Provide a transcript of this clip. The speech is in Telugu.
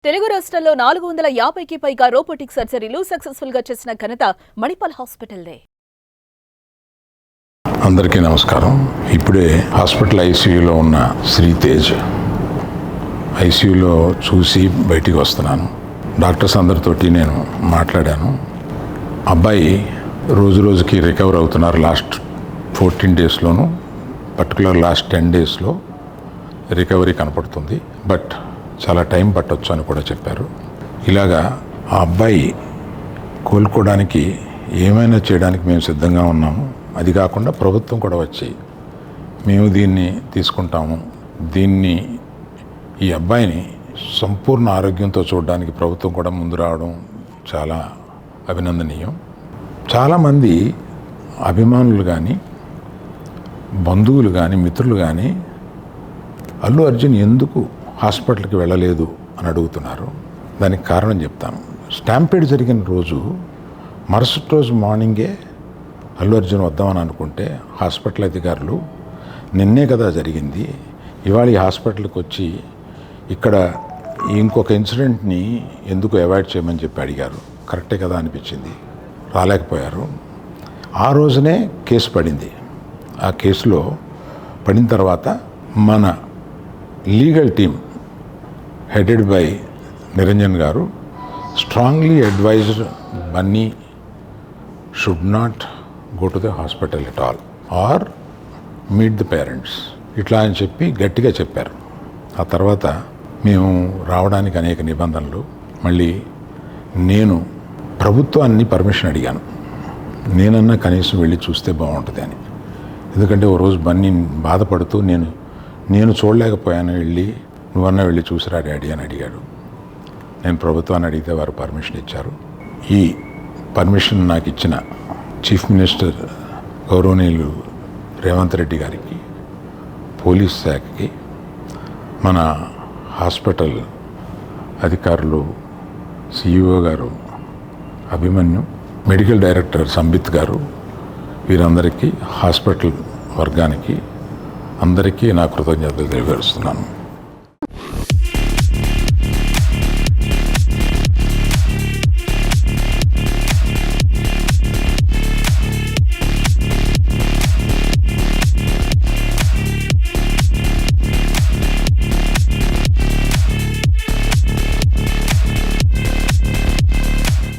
తెలుగు రాష్ట్రాల్లో 450కి పైగా రోబోటిక్ సర్జరీలు సక్సెస్ఫుల్ గా చేసిన ఘనత మణిపాల్ హాస్పిటల్దే. అందరికీ నమస్కారం. ఇప్పుడే హాస్పిటల్ ఐసీయూలో ఉన్న శ్రీతేజ్ ఐసీయూలో చూసి బయటికి వస్తున్నాను. డాక్టర్స్ అందరితోటి నేను మాట్లాడాను. అబ్బాయి రోజు రోజుకి రికవర్ అవుతున్నారు. లాస్ట్ 14 డేస్లోనూ పర్టికులర్ లాస్ట్ 10 డేస్లో రికవరీ కనపడుతుంది. బట్ చాలా టైం పట్టొచ్చు అని కూడా చెప్పారు. ఇలాగా ఆ అబ్బాయి కోలుకోవడానికి ఏమైనా చేయడానికి మేము సిద్ధంగా ఉన్నాము. అది కాకుండా ప్రభుత్వం కూడా వచ్చి మేము దీన్ని తీసుకుంటాము, ఈ అబ్బాయిని సంపూర్ణ ఆరోగ్యంతో చూడడానికి ప్రభుత్వం కూడా ముందు రావడం చాలా అభినందనీయం. చాలామంది అభిమానులు కానీ, బంధువులు కానీ, మిత్రులు కానీ అల్లు అర్జున్ ఎందుకు హాస్పిటల్కి వెళ్ళలేదు అని అడుగుతున్నారు. దానికి కారణం చెప్తాను. స్టాంపేడ్ జరిగిన రోజు మరుసటి రోజు మార్నింగే అల్లు అర్జున్ వద్దామని అనుకుంటే హాస్పిటల్ అధికారులు నిన్నే కదా జరిగింది, ఇవాళ ఈ హాస్పిటల్కి వచ్చి ఇక్కడ ఇంకొక ఇన్సిడెంట్ని ఎందుకు అవాయిడ్ చేయమని చెప్పి అడిగారు. కరెక్టే కదా అనిపించింది. రాలేకపోయారు. ఆ రోజునే కేసు పడింది. ఆ కేసులో పడిన తర్వాత మన legal team headed by Niranjan గారు strongly advised Bunny should not go to the hospital at all or meet the parents ఇట్లా అని చెప్పి గట్టిగా చెప్పారు. ఆ తర్వాత మేము రావడానికి అనేక నిబంధనలు, మళ్ళీ నేను ప్రభుత్వాన్ని పర్మిషన్ అడిగాను. నేనన్నా కనీసం వెళ్ళి చూస్తే బాగుంటుంది అని. ఎందుకంటే ఓ రోజు బన్నీ బాధపడుతూ నేను చూడలేకపోయాను, నువ్వన్నా వెళ్ళి చూసిరా డాడీ అని అడిగాడు. నేను ప్రభుత్వాన్ని అడిగితే వారు పర్మిషన్ ఇచ్చారు. ఈ పర్మిషన్ నాకు ఇచ్చిన చీఫ్ మినిస్టర్ గౌరవనీయులు రేవంత్ రెడ్డి గారికి, పోలీస్ శాఖకి, మన హాస్పిటల్ అధికారులు, సిఇఓ గారు అభిమన్యు, మెడికల్ డైరెక్టర్ సంబిత్ గారు, వీరందరికీ, హాస్పిటల్ వర్గానికి అందరికీ నా కృతజ్ఞతలు తెలియజేస్తున్నాను.